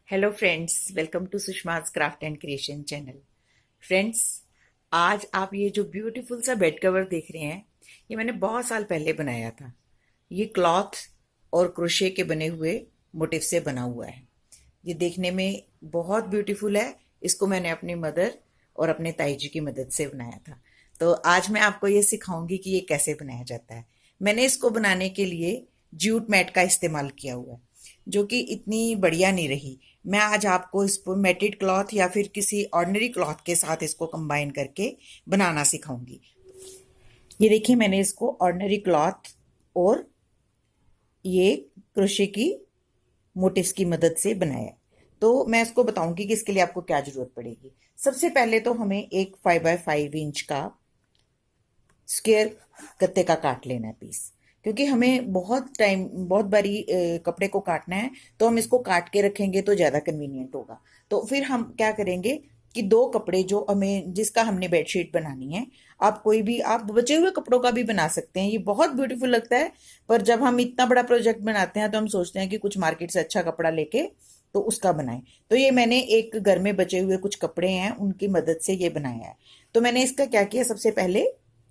Hello friends, welcome to Sushma's craft and creation channel. Friends, आज आप ये जो ब्यूटीफुल सा बेड कवर देख रहे हैं, ये मैंने बहुत साल पहले बनाया था। ये क्लॉथ और क्रोशे के बने हुए मोटिव से बना हुआ है। ये देखने में बहुत ब्यूटीफुल है। इसको मैंने अपनी मदर और अपने ताई जी की मदद से बनाया था। तो आज मैं आपको ये सिखाऊंगी कि ये कैसे बनाया जाता है। मैंने इसको बनाने के लिए जूट मैट का इस्तेमाल किया हुआ है, जो कि इतनी बढ़िया नहीं रही। मैं आज आपको इसको मैटेड क्लॉथ या फिर किसी ऑर्डिनरी क्लॉथ के साथ इसको कंबाइन करके बनाना सिखाऊंगी। ये देखिए, मैंने इसको ऑर्डिनरी क्लॉथ और ये क्रोशे की मोटिव्स की मदद से बनाया। तो मैं इसको बताऊंगी कि इसके लिए आपको क्या जरूरत पड़ेगी। सबसे पहले तो हमें एक 5x5 इंच का स्क्वायर गत्ते का काट लेना है पीस, क्योंकि हमें बहुत बारी कपड़े को काटना है, तो हम इसको काट के रखेंगे तो ज़्यादा कन्वीनियंट होगा। तो फिर हम क्या करेंगे कि दो कपड़े जो जिसका हमने बेडशीट बनानी है, आप कोई भी आप बचे हुए कपड़ों का भी बना सकते हैं। ये बहुत ब्यूटीफुल लगता है, पर जब हम इतना बड़ा प्रोजेक्ट बनाते हैं तो हम सोचते हैं कि कुछ मार्केट से अच्छा कपड़ा लेके तो उसका बनाएं। तो ये मैंने एक घर में बचे हुए कुछ कपड़े हैं, उनकी मदद से ये बनाया है। तो मैंने इसका क्या किया, सबसे पहले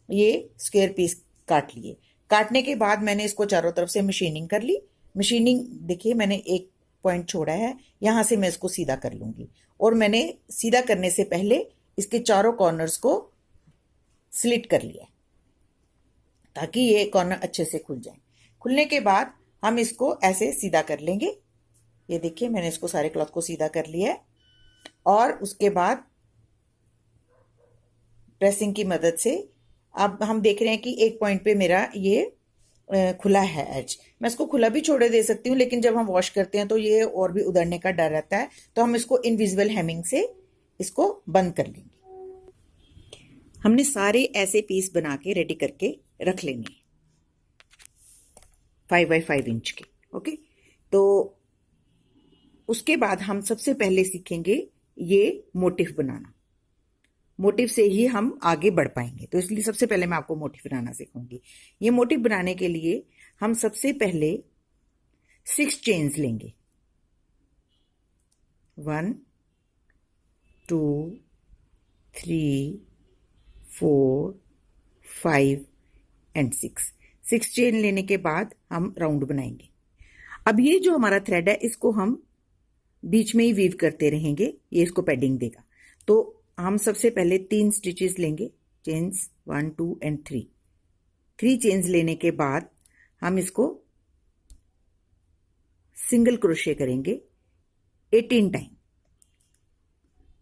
ये स्क्वायर पीस काट लिए। काटने के बाद मैंने इसको चारों तरफ से मशीनिंग कर ली। मशीनिंग देखिए, मैंने एक पॉइंट छोड़ा है, यहां से मैं इसको सीधा कर लूंगी। और मैंने सीधा करने से पहले इसके चारों कॉर्नर्स को स्लिट कर लिया, ताकि ये कॉर्नर अच्छे से खुल जाए। खुलने के बाद हम इसको ऐसे सीधा कर लेंगे। ये देखिए, मैंने इसको सारे क्लॉथ को सीधा कर लिया है। और उसके बाद प्रेसिंग की मदद से अब हम देख रहे हैं कि एक पॉइंट पे मेरा ये खुला है एज। मैं इसको खुला भी छोड़े दे सकती हूँ, लेकिन जब हम वॉश करते हैं तो ये और भी उधड़ने का डर रहता है, तो हम इसको इनविजिबल हेमिंग से इसको बंद कर लेंगे। हमने सारे ऐसे पीस बना के रेडी करके रख लेंगे 5x5 इंच के। ओके, तो उसके बाद हम सबसे पहले सीखेंगे ये मोटिफ बनाना। मोटिव से ही हम आगे बढ़ पाएंगे, तो इसलिए सबसे पहले मैं आपको मोटिव बनाना सिखाऊंगी। ये मोटिव बनाने के लिए हम सबसे पहले 6 चेन्स लेंगे। 1 2 3 4 5 एंड 6 चेन लेने के बाद हम राउंड बनाएंगे। अब ये जो हमारा थ्रेड है, इसको हम बीच में ही वीव करते रहेंगे, ये इसको पैडिंग देगा। तो हम सबसे पहले 3 स्टिचेस लेंगे, चेन्स 1 2 एंड 3 चेन्स लेने के बाद हम इसको सिंगल क्रोशे करेंगे 18 टाइम।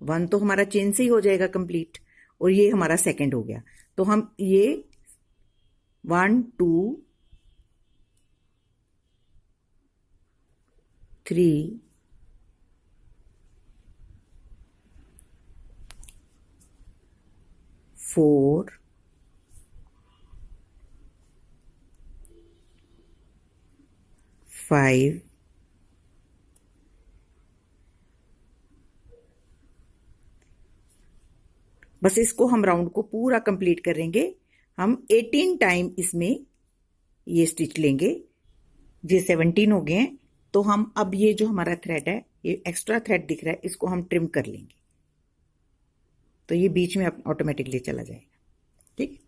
1 तो हमारा चेन से ही हो जाएगा कंप्लीट, और ये हमारा सेकंड हो गया। तो हम ये 1 2 3 4 5 बस इसको हम राउंड को पूरा कंप्लीट करेंगे। हम 18 टाइम इसमें ये स्टिच लेंगे। ये 17 हो गए हैं। तो हम अब ये जो हमारा थ्रेड है, ये एक्स्ट्रा थ्रेड दिख रहा है, इसको हम ट्रिम कर लेंगे, तो ये बीच में ऑटोमेटिकली चला जाएगा। ठीक,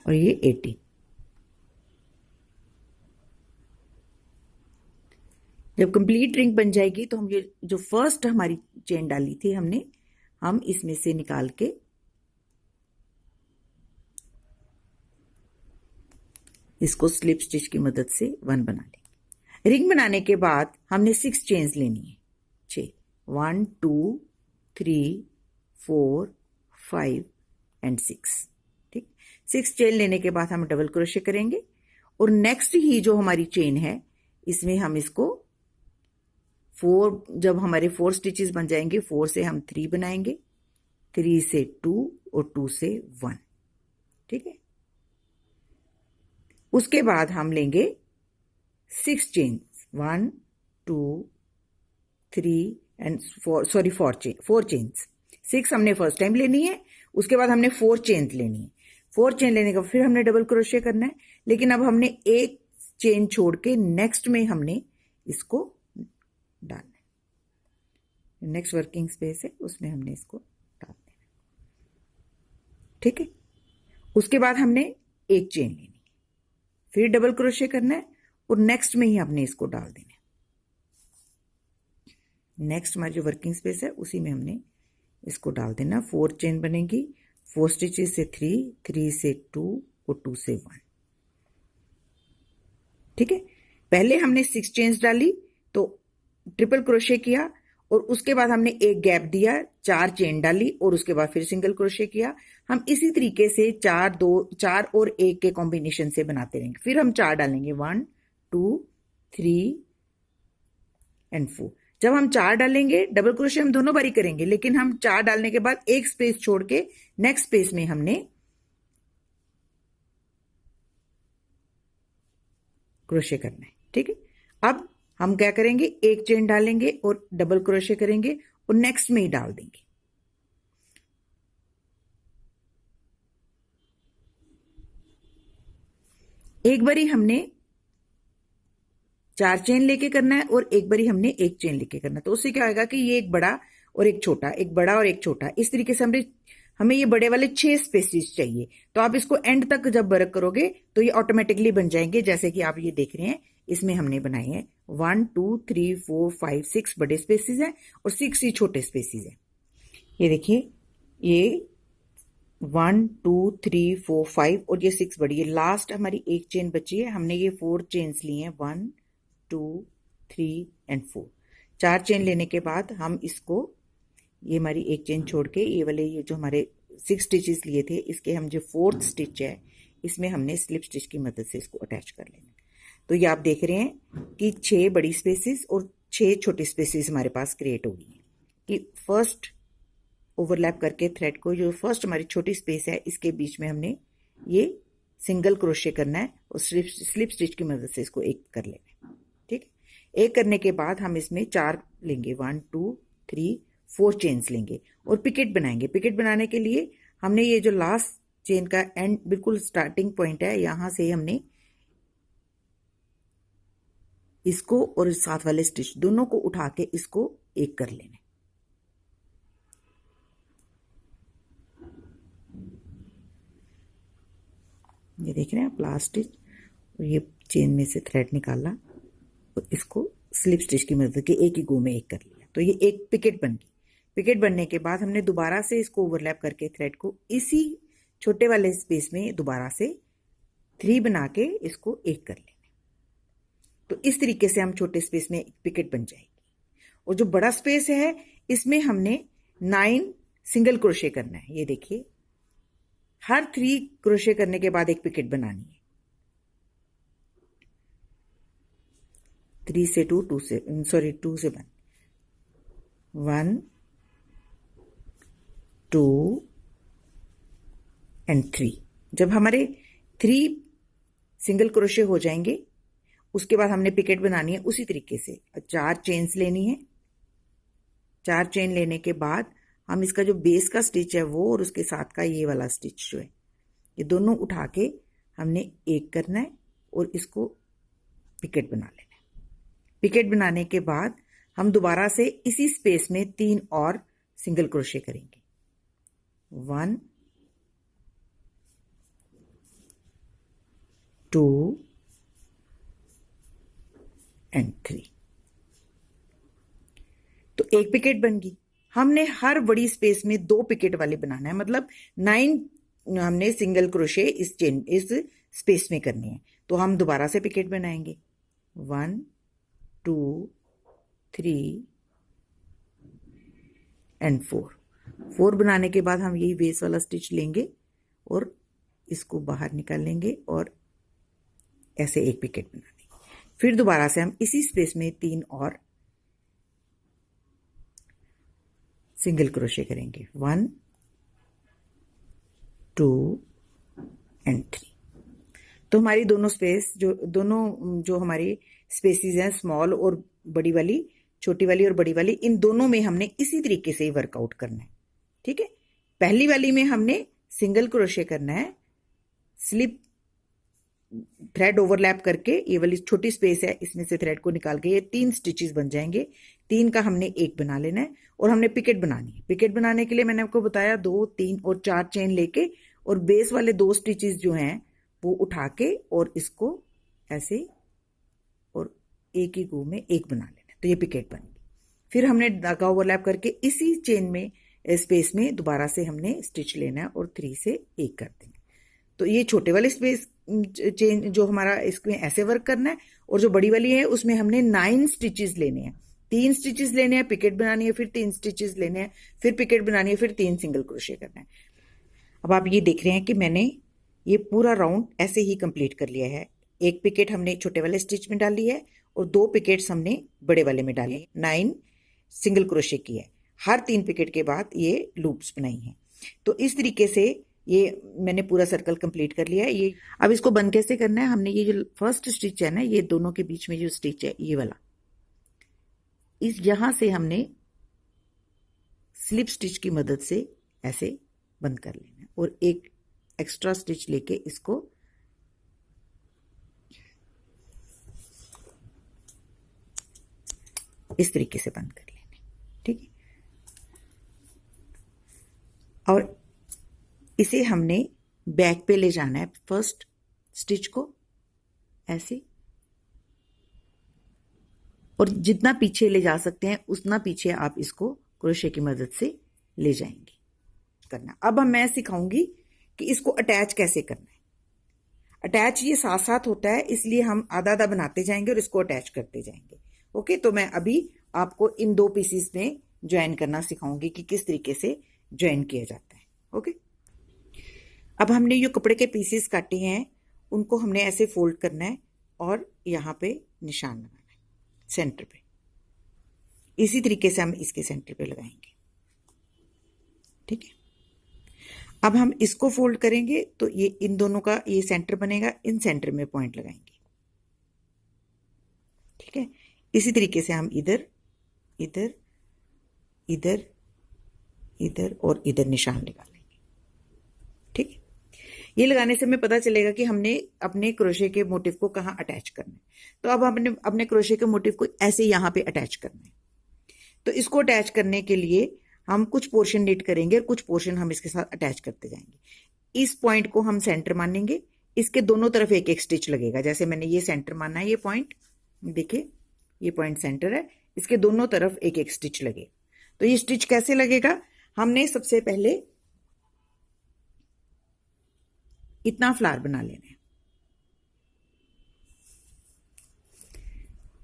और ये 18। जब कंप्लीट रिंग बन जाएगी तो हम ये जो फर्स्ट हमारी चेन डाली थी हमने, हम इसमें से निकाल के इसको स्लिप स्टिच की मदद से 1 बना लेंगे। रिंग बनाने के बाद हमने 6 चेन्स लेनी है। 6 1 2 3 4 5 एंड 6। ठीक, 6 चेन लेने के बाद हम डबल क्रोशे करेंगे, और नेक्स्ट ही जो हमारी चेन है, इसमें हम इसको 4, जब हमारे 4 स्टिचेस बन जाएंगे, 4 से हम 3 बनाएंगे, 3 से 2 और 2 से 1। ठीक है, उसके बाद हम लेंगे 6 चेन्स, 1 2 3 एंड 4 चेन्स। 6 हमने फर्स्ट टाइम लेनी है, उसके बाद हमने 4 चेन्स लेनी है। 4 चेन लेने का फिर हमने डबल क्रोशे करना है, लेकिन अब हमने एक चेन छोड़ के नेक्स्ट में हमने इसको डालना है। नेक्स्ट वर्किंग स्पेस है उसमें हमने इसको डाल देना। ठीक है, उसके बाद हमने एक चेन लेनी है, फिर डबल क्रोशे करना है और नेक्स्ट में ही हमने इसको डाल देना है। नेक्स्ट हमारी जो वर्किंग स्पेस है उसी में हमने इसको डाल देना। 4 चेन बनेगी, 4 स्टिचेस से 3, 3 से 2 और 2 से 1। ठीक है, पहले हमने 6 चेन्स डाली तो ट्रिपल क्रोशे किया और उसके बाद हमने एक गैप दिया, 4 चेन डाली और उसके बाद फिर सिंगल क्रोशे किया। हम इसी तरीके से 4 और 1 के कॉम्बिनेशन से बनाते रहेंगे। फिर हम 4 डालेंगे, 1 2 3 एंड 4। जब हम 4 डालेंगे डबल क्रोशे हम दोनों बारी करेंगे, लेकिन हम 4 डालने के बाद एक स्पेस छोड़ के नेक्स्ट स्पेस में हमने क्रोशे करना है। ठीक है, अब हम क्या करेंगे, एक चेन डालेंगे और डबल क्रोशे करेंगे और नेक्स्ट में ही डाल देंगे। एक बारी हमने 4 चेन लेके करना है और एक बारी हमने एक चेन लेके करना है। तो उससे क्या होगा कि ये एक बड़ा और एक छोटा, एक बड़ा और एक छोटा, इस तरीके से हमें ये बड़े वाले 6 स्पेसिस चाहिए। तो आप इसको एंड तक जब वर्क करोगे तो ये ऑटोमेटिकली बन जाएंगे। जैसे कि आप ये देख रहे हैं, इसमें हमने बनाए हैं 1 2 3 4 5 6 बड़े स्पेसिस हैं और 6 ही छोटे स्पेसिस हैं। ये देखिए, ये 1 2 3 4 5 और ये 6 बड़ी है। लास्ट हमारी एक चेन बची है, हमने ये 4 चेन्स लिए हैं, 1 2 3 एंड 4। 4 चेन लेने के बाद हम इसको, ये हमारी एक चेन छोड़ के ये वाले, ये जो हमारे 6 स्टिचेस लिए थे, इसके हम जो 4th स्टिच है इसमें हमने स्लिप स्टिच की मदद से इसको अटैच कर लेना। तो ये आप देख रहे हैं कि 6 बड़ी स्पेसिस और 6 छोटी स्पेसिस हमारे पास क्रिएट हो गई है। कि फर्स्ट ओवरलैप करके थ्रेड को, जो फर्स्ट हमारी छोटी स्पेस है इसके बीच में हमने ये सिंगल क्रोशे करना है और स्लिप स्टिच की मदद से इसको एक कर लेना है। ठीक है, एक करने के बाद हम इसमें 4 लेंगे, 1 2 3 4 चेन्स लेंगे और पिकेट बनाएंगे। पिकेट बनाने के लिए हमने ये जो लास्ट चेन का एंड बिल्कुल स्टार्टिंग पॉइंट है, यहां से हमने इसको और साथ वाले स्टिच दोनों को उठा के इसको एक कर लेना। ये देख रहे हैं आप, लास्ट स्टिच और ये चेन में से थ्रेड निकाला और इसको स्लिप स्टिच की मदद के एक ही गो में एक कर लिया। तो ये एक पिकेट बन गई। पिकेट बनने के बाद हमने दोबारा से इसको ओवरलैप करके थ्रेड को इसी छोटे वाले स्पेस में दोबारा से 3 बना के इसको एक कर लेना। तो इस तरीके से हम छोटे स्पेस में एक पिकेट बन जाएगी। और जो बड़ा स्पेस है इसमें हमने 9 सिंगल क्रोशे करना है। ये देखिए, हर 3 क्रोशे करने के बाद एक पिकेट बनानी है। 3 से 2 2 से 1 1 2 एंड 3। जब हमारे 3 सिंगल क्रोशे हो जाएंगे उसके बाद हमने पिकेट बनानी है उसी तरीके से। 4 चेन्स लेनी है। 4 चेन लेने के बाद हम इसका जो बेस का स्टिच है वो और उसके साथ का ये वाला स्टिच जो है, ये दोनों उठा के हमने एक करना है और इसको पिकेट बना लेना है। पिकेट बनाने के बाद हम दोबारा से इसी स्पेस में 3 और सिंगल क्रोशे करेंगे। 1 2 एंड 3। तो एक पिकेट बन गई। हमने हर बड़ी स्पेस में 2 पिकेट वाले बनाना है, मतलब 9 हमने सिंगल क्रोशे इस स्पेस में करनी है। तो हम दोबारा से पिकेट बनाएंगे, 1 2 3 एंड 4 बनाने के बाद हम यही बेस वाला स्टिच लेंगे और इसको बाहर निकाल लेंगे और ऐसे एक पिकेट बना देंगे। फिर दोबारा से हम इसी स्पेस में 3 और सिंगल क्रोशे करेंगे, 1 2 एंड 3। तो हमारी दोनों जो हमारी स्पेसिस हैं, स्मॉल और बड़ी वाली, छोटी वाली और बड़ी वाली, इन दोनों में हमने इसी तरीके से वर्कआउट करना है। ठीक है, पहली वाली में हमने सिंगल क्रोशे करना है, स्लिप थ्रेड ओवरलैप करके ये वाली छोटी स्पेस है इसमें से थ्रेड को निकाल के ये 3 स्टिचेस बन जाएंगे। 3 का हमने 1 बना लेना है और हमने पिकेट बनानी है। पिकेट बनाने के लिए मैंने आपको बताया 2, 3 और 4 चेन लेके और बेस वाले 2 स्टिचेस जो हैं वो उठा के और इसको ऐसे और एक ही गो में 1 बना लेना है, तो ये पिकेट बन गई। फिर हमने धागा ओवरलैप करके इसी चेन में स्पेस में दोबारा से हमने स्टिच लेना है और 3 से 1 कर देंगे। तो ये छोटे वाले स्पेस चेन जो हमारा इसमें ऐसे वर्क करना है और जो बड़ी वाली है उसमें हमने 9 स्टिचेस लेने हैं। 3 स्टिचेस लेने हैं, पिकेट बनानी है, फिर 3 स्टिचेस लेने हैं, फिर पिकेट बनानी है, फिर 3 सिंगल क्रोशे करना है। अब आप ये देख रहे हैं कि मैंने ये पूरा राउंड ऐसे ही कंप्लीट कर लिया है। 1 पिकेट हमने छोटे वाले स्टिच में डाली है और 2 पिकेट्स हमने बड़े वाले में डाली है। 9 सिंगल क्रोशे की है। हर 3 पिकेट के बाद ये लूप्स बनाई हैं। तो इस तरीके से ये मैंने पूरा सर्कल कंप्लीट कर लिया है। ये अब इसको बंद कैसे करना है, हमने ये जो फर्स्ट स्टिच है ना, ये दोनों के बीच में जो स्टिच है ये वाला, इस यहां से हमने स्लिप स्टिच की मदद से ऐसे बंद कर लेना है और एक एक्स्ट्रा स्टिच लेके इसको इस तरीके से बंद कर लेना है। ठीक है, और इसे हमने बैक पे ले जाना है। फर्स्ट स्टिच को ऐसे और जितना पीछे ले जा सकते हैं उतना पीछे आप इसको क्रोशे की मदद से ले जाएंगे करना। अब मैं सिखाऊंगी कि इसको अटैच कैसे करना है। अटैच ये साथ साथ होता है, इसलिए हम आधा आधा बनाते जाएंगे और इसको अटैच करते जाएंगे। ओके, तो मैं अभी आपको इन 2 पीसीस में ज्वाइन करना सिखाऊंगी कि किस तरीके से ज्वाइन किया जाता है। ओके, अब हमने जो कपड़े के पीसेस काटे हैं उनको हमने ऐसे फोल्ड करना है और यहाँ पे निशान लगाना है सेंटर पे। इसी तरीके से हम इसके सेंटर पे लगाएंगे। ठीक है, अब हम इसको फोल्ड करेंगे तो ये इन दोनों का ये सेंटर बनेगा, इन सेंटर में पॉइंट लगाएंगे। ठीक है, इसी तरीके से हम इधर इधर इधर इधर और इधर निशान लगा लेंगे। ठीक है, ये लगाने से हमें पता चलेगा कि हमने अपने क्रोशे के मोटिव को कहाँ अटैच करना है। तो अब हमने अपने क्रोशे के मोटिव को ऐसे यहाँ पे अटैच करना है। तो इसको अटैच करने के लिए हम कुछ पोर्शन नीट करेंगे और कुछ पोर्शन हम इसके साथ अटैच करते जाएंगे। इस पॉइंट को हम सेंटर मानेंगे, इसके दोनों तरफ एक एक स्टिच लगेगा। जैसे मैंने ये सेंटर माना है, ये पॉइंट देखिए, ये पॉइंट सेंटर है, इसके दोनों तरफ एक एक स्टिच लगे। तो ये स्टिच कैसे लगेगा, हमने सबसे पहले इतना फ्लावर बना लेना है।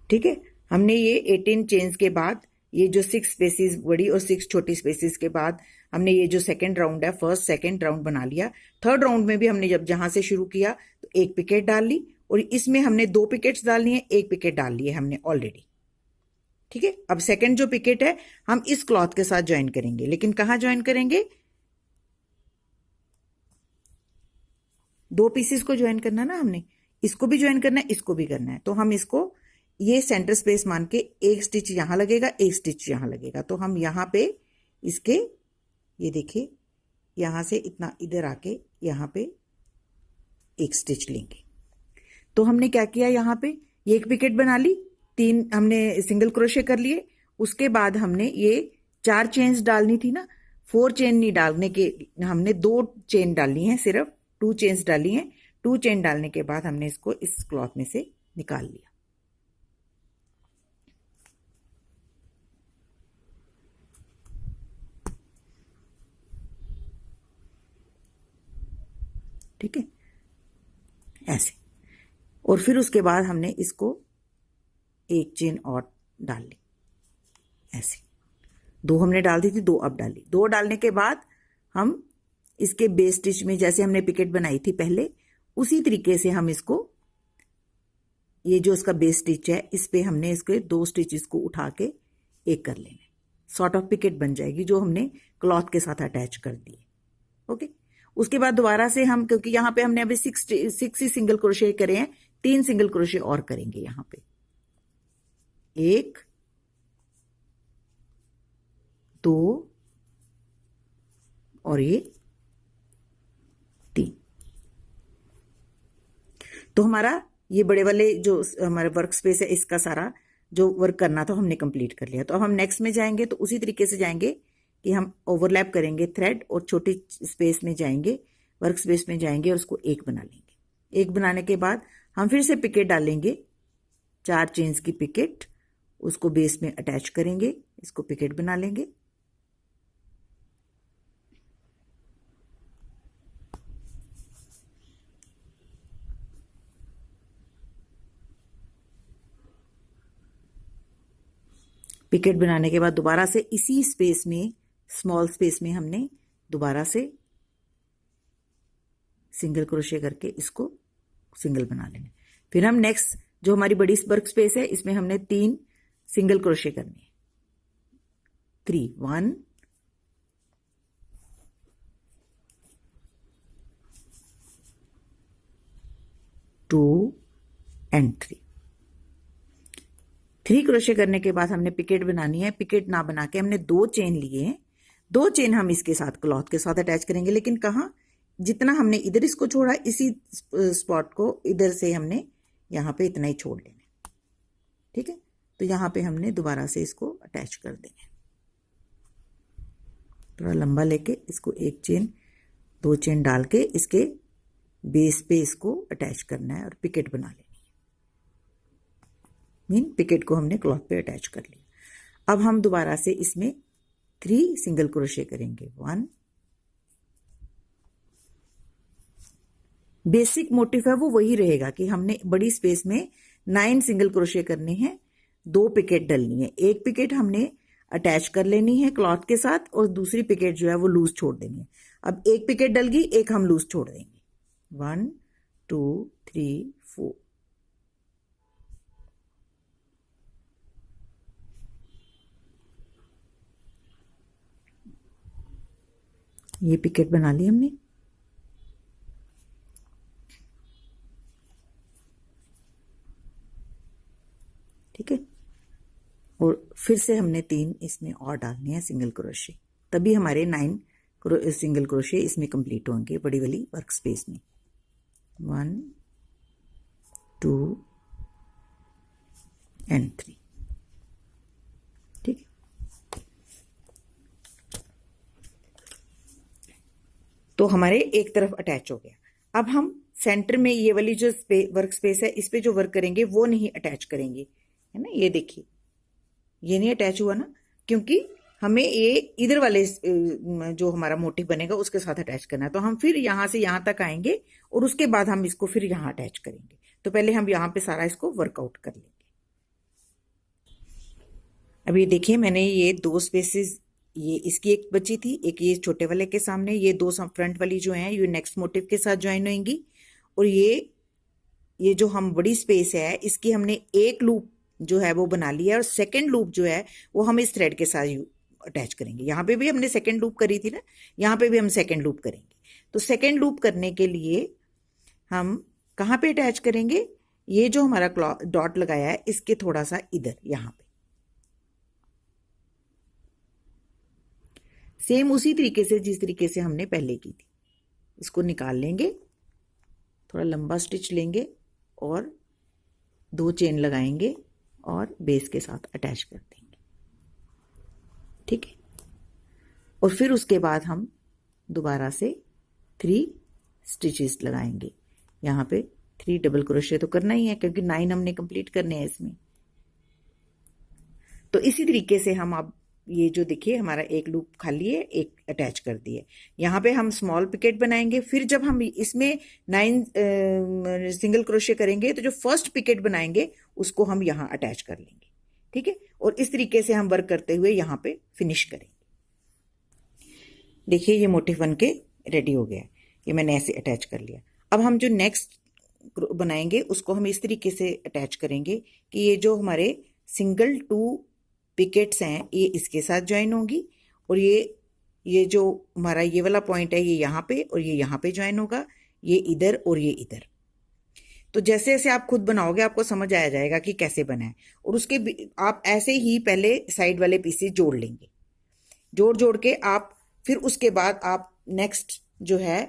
ठीक है, हमने ये 18 चेन्स के बाद ये जो 6 स्पेसिस बड़ी और 6 छोटी स्पेसिस के बाद हमने ये जो सेकंड राउंड है, फर्स्ट सेकंड राउंड बना लिया। थर्ड राउंड में भी हमने जब जहां से शुरू किया तो 1 पिकेट डाल ली और इसमें हमने 2 पिकेट्स डालनी है, 1 पिकेट डाल ली है हमने ऑलरेडी। ठीक है, अब सेकंड जो पिकेट है हम इस क्लॉथ के साथ ज्वाइन करेंगे, लेकिन कहां ज्वाइन करेंगे, 2 पीसेस को ज्वाइन करना ना हमने, इसको भी ज्वाइन करना है, इसको भी करना है। तो हम इसको ये सेंटर स्पेस मान के एक स्टिच यहां लगेगा, एक स्टिच यहां लगेगा। तो हम यहां पे इसके ये देखिए यहां से इतना इधर आके यहां पे एक स्टिच लेंगे। तो हमने क्या किया, यहां पे ये 1 पिकेट बना ली, 3 हमने सिंगल क्रोशे कर लिए। उसके बाद हमने ये 4 चेन्स डालनी थी ना, 4 चेन नहीं डालने के, हमने 2 चेन डालनी है, सिर्फ 2 चेन्स डाली हैं। 2 चेन डालने के बाद हमने इसको इस क्लॉथ में से निकाल लिया। ठीक है, ऐसे। और फिर उसके बाद हमने इसको 1 चेन और डाल ली, ऐसे। 2 हमने डाल दी थी, 2 अब डाली। 2 डालने के बाद हम इसके बेस स्टिच में जैसे हमने पिकेट बनाई थी पहले, उसी तरीके से हम इसको, ये जो इसका बेस स्टिच है इस पे हमने इसके 2 स्टिचेस को उठा के एक कर लेना, सॉर्ट ऑफ पिकेट बन जाएगी जो हमने क्लॉथ के साथ अटैच कर दी। ओके, उसके बाद दोबारा से हम, क्योंकि यहाँ पे हमने अभी 6 ही सिंगल क्रोशे करे हैं, 3 सिंगल क्रोशे और करेंगे यहाँ पे, 1 2 और ये 3। तो हमारा ये बड़े वाले जो हमारे वर्क स्पेस है, इसका सारा जो वर्क करना था हमने कंप्लीट कर लिया। तो अब हम नेक्स्ट में जाएंगे, तो उसी तरीके से जाएंगे कि हम ओवरलैप करेंगे थ्रेड और छोटी स्पेस में जाएंगे, वर्क स्पेस में जाएंगे और उसको एक बना लेंगे। एक बनाने के बाद हम फिर से पिकेट डालेंगे, 4 चेन्स की पिकेट, उसको बेस में अटैच करेंगे, इसको पिकेट बना लेंगे। पिकेट बनाने के बाद दोबारा से इसी स्पेस में, स्मॉल स्पेस में हमने दोबारा से सिंगल क्रोशे करके इसको सिंगल बना लेंगे। फिर हम नेक्स्ट जो हमारी बड़ी वर्क स्पेस है, इसमें हमने 3 सिंगल क्रोशे करने हैं। 3 1 2 एंड 3 क्रोशे करने के बाद हमने पिकेट बनानी है। पिकेट ना बना के हमने 2 चेन लिए हैं, 2 चेन हम इसके साथ क्लॉथ के साथ अटैच करेंगे। लेकिन कहाँ, जितना हमने इधर इसको छोड़ा, इसी स्पॉट को इधर से हमने यहाँ पे इतना ही छोड़ लेना है। ठीक है, तो यहाँ पे हमने दोबारा से इसको अटैच कर देना है। थोड़ा लंबा लेके इसको 1 चेन 2 चेन डाल के इसके बेस पे इसको अटैच करना है और पिकेट बना लेनी है। मीन पिकेट को हमने क्लॉथ पे अटैच कर लिया। अब हम दोबारा से इसमें 3 सिंगल क्रोशे करेंगे। 1 बेसिक मोटिव है वो वही रहेगा कि हमने बड़ी स्पेस में 9 सिंगल क्रोशे करने हैं, 2 पिकेट डलनी है। एक पिकेट हमने अटैच कर लेनी है क्लॉथ के साथ और दूसरी पिकेट जो है वो लूज छोड़ देनी है। अब एक पिकेट डल गई, एक हम लूज छोड़ देंगे। 1 2 3 4 ये पिकेट बना ली हमने। ठीक है, और फिर से हमने 3 इसमें और डालने हैं सिंगल क्रोशे, तभी हमारे 9 सिंगल क्रोशे इसमें कंप्लीट होंगे बड़ी वाली वर्क स्पेस में। 1 2 एंड 3। ठीक है, तो हमारे एक तरफ अटैच हो गया। अब हम सेंटर में ये वाली जो वर्क स्पेस है, इस पे जो वर्क करेंगे वो नहीं अटैच करेंगे, है ना। ये देखिए, ये नहीं अटैच हुआ ना, क्योंकि हमें ये इधर वाले जो हमारा मोटिव बनेगा उसके साथ अटैच करना है। तो हम फिर यहां से यहां तक आएंगे और उसके बाद हम इसको फिर यहां अटैच करेंगे। तो पहले हम यहां पे सारा इसको वर्कआउट कर लेंगे। अब ये देखिए, मैंने ये 2 स्पेसेस, ये इसकी एक बची थी, एक ये छोटे वाले के सामने, ये 2 फ्रंट वाली जो है ये नेक्स्ट मोटिव के साथ ज्वाइन होंगी। और ये जो हम बड़ी स्पेस है, इसकी हमने एक लूप जो है वो बना लिया है और सेकंड लूप जो है वो हम इस थ्रेड के साथ अटैच करेंगे। यहाँ पे भी हमने सेकंड लूप करी थी ना, यहाँ पे भी हम सेकंड लूप करेंगे। तो सेकंड लूप करने के लिए हम कहाँ पे अटैच करेंगे, ये जो हमारा डॉट लगाया है इसके थोड़ा सा इधर, यहाँ पे सेम उसी तरीके से जिस तरीके से हमने पहले की थी। इसको निकाल लेंगे, थोड़ा लंबा स्टिच लेंगे और 2 चेन लगाएंगे और बेस के साथ अटैच कर देंगे। ठीक है, और फिर उसके बाद हम दोबारा से 3 स्टिचेस लगाएंगे। यहाँ पे 3 डबल क्रोशे तो करना ही है क्योंकि 9 हमने कंप्लीट करने हैं इसमें। तो इसी तरीके से हम अब ये जो देखिए हमारा एक लूप खाली है, एक अटैच कर दिए। यहाँ पे हम स्मॉल पिकेट बनाएंगे। फिर जब हम इसमें 9 सिंगल क्रोशे करेंगे तो जो फर्स्ट पिकेट बनाएंगे उसको हम यहाँ अटैच कर लेंगे। ठीक है, और इस तरीके से हम वर्क करते हुए यहाँ पे फिनिश करेंगे। देखिए ये मोटिव बन के रेडी हो गया, ये मैंने ऐसे अटैच कर लिया। अब हम जो नेक्स्ट बनाएंगे उसको हम इस तरीके से अटैच करेंगे कि ये जो हमारे सिंगल 2 पिकेट्स हैं ये इसके साथ ज्वाइन होंगी और ये जो हमारा ये वाला पॉइंट है ये यहाँ पे और ये यहाँ पे ज्वाइन होगा, ये इधर और ये इधर। तो जैसे जैसे आप खुद बनाओगे आपको समझ आ जाएगा कि कैसे बना है। और उसके आप ऐसे ही पहले साइड वाले पीसेस जोड़ लेंगे, जोड़ के आप फिर उसके बाद आप नेक्स्ट जो है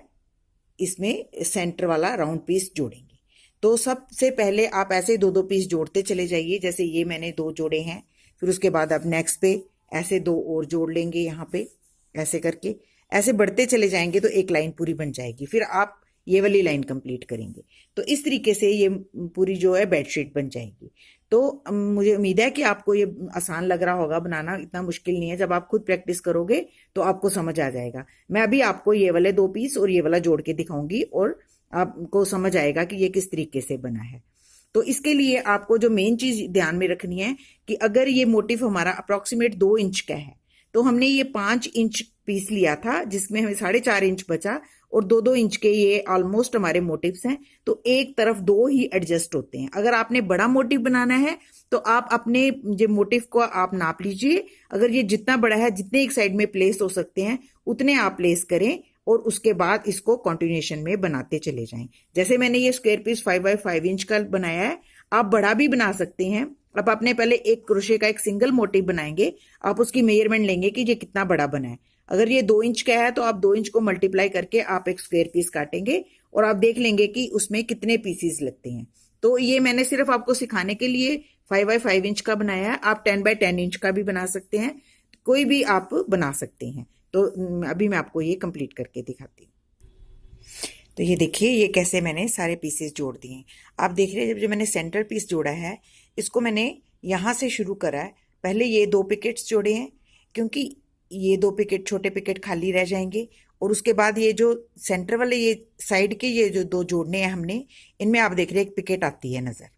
इसमें सेंटर वाला राउंड पीस जोड़ेंगे। तो सबसे पहले आप ऐसे दो दो पीस जोड़ते चले जाइए, जैसे ये मैंने 2 जोड़े हैं। फिर उसके बाद आप नेक्स्ट पे ऐसे 2 और जोड़ लेंगे, यहाँ पे ऐसे करके ऐसे बढ़ते चले जाएंगे तो एक लाइन पूरी बन जाएगी। फिर आप ये वाली लाइन कंप्लीट करेंगे, तो इस तरीके से ये पूरी जो है बेडशीट बन जाएगी। तो मुझे उम्मीद है कि आपको ये आसान लग रहा होगा बनाना, इतना मुश्किल नहीं है। जब आप खुद प्रैक्टिस करोगे तो आपको समझ आ जाएगा। मैं अभी आपको ये वाले 2 पीस और ये वाला जोड़ के दिखाऊंगी और आपको समझ आएगा कि ये किस तरीके से बना है। तो इसके लिए आपको जो मेन चीज ध्यान में रखनी है कि अगर ये मोटिव हमारा अप्रोक्सीमेट 2 इंच का है, तो हमने ये 5 इंच पीस लिया था जिसमें हमें 4.5 इंच बचा, और 2-2 इंच के ये ऑलमोस्ट हमारे मोटिव्स हैं। तो एक तरफ 2 ही एडजस्ट होते हैं। अगर आपने बड़ा मोटिव बनाना है तो आप अपने जो मोटिव को आप नाप लीजिए। अगर ये जितना बड़ा है, जितने एक साइड में प्लेस हो सकते हैं उतने आप प्लेस करें, और उसके बाद इसको कंटिन्यूएशन में बनाते चले जाएं। जैसे मैंने ये स्क्वायर पीस 5x5 इंच का बनाया है, आप बड़ा भी बना सकते हैं। अब आपने पहले एक क्रोशे का एक सिंगल मोटिव बनाएंगे, आप उसकी मेजरमेंट लेंगे कि ये कितना बड़ा बना है। अगर ये 2 इंच का है तो आप 2 इंच को मल्टीप्लाई करके आप एक स्क्वायर पीस काटेंगे और आप देख लेंगे कि उसमें कितने पीसीज लगते हैं। तो ये मैंने सिर्फ आपको सिखाने के लिए 5x5 इंच का बनाया है। आप 10x10 इंच का भी बना सकते हैं, कोई भी आप बना सकते हैं। तो अभी मैं आपको ये कंप्लीट करके दिखाती हूँ। तो ये देखिए, ये कैसे मैंने सारे पीसेस जोड़ दिए। आप देख रहे हैं, जब मैंने सेंटर पीस जोड़ा है, इसको मैंने यहाँ से शुरू करा है। पहले ये 2 पिकेट्स जोड़े हैं, क्योंकि ये 2 पिकेट छोटे पिकेट खाली रह जाएंगे। और उसके बाद ये जो सेंटर वाले ये साइड के ये जो 2 जोड़ने हैं हमने, इनमें आप देख रहे हैं एक पिकेट आती है नजर,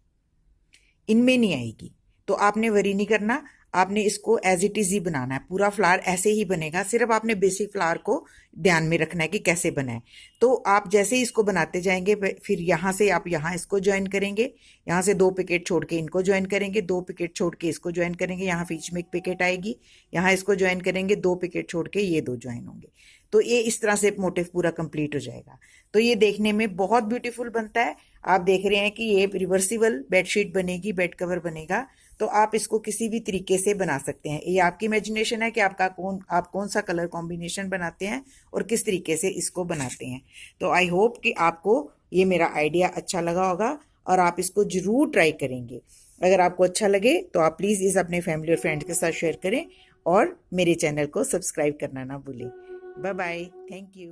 इनमें नहीं आएगी। तो आपने वरी नहीं करना, आपने इसको एज इट इज ही बनाना है। पूरा फ्लावर ऐसे ही बनेगा, सिर्फ आपने बेसिक फ्लावर को ध्यान में रखना है कि कैसे बना है। तो आप जैसे ही इसको बनाते जाएंगे, फिर यहाँ से आप यहाँ इसको ज्वाइन करेंगे, यहाँ से 2 पिकेट छोड़ के इनको ज्वाइन करेंगे, 2 पिकेट छोड़ के इसको ज्वाइन करेंगे, यहाँ बीच में एक पिकेट आएगी, यहाँ इसको ज्वाइन करेंगे, 2 पिकेट छोड़ के ये 2 ज्वाइन होंगे। तो ये इस तरह से मोटिव पूरा कंप्लीट हो जाएगा। तो ये देखने में बहुत ब्यूटीफुल बनता है। आप देख रहे हैं कि ये रिवर्सिबल बेडशीट बनेगी, बेड कवर बनेगा। तो आप इसको किसी भी तरीके से बना सकते हैं। ये आपकी इमेजिनेशन है कि आप कौन सा कलर कॉम्बिनेशन बनाते हैं और किस तरीके से इसको बनाते हैं। तो आई होप कि आपको ये मेरा आइडिया अच्छा लगा होगा और आप इसको जरूर ट्राई करेंगे। अगर आपको अच्छा लगे तो आप प्लीज़ इसे अपने फैमिली और फ्रेंड्स के साथ शेयर करें और मेरे चैनल को सब्सक्राइब करना ना भूलें। Bye bye, thank you.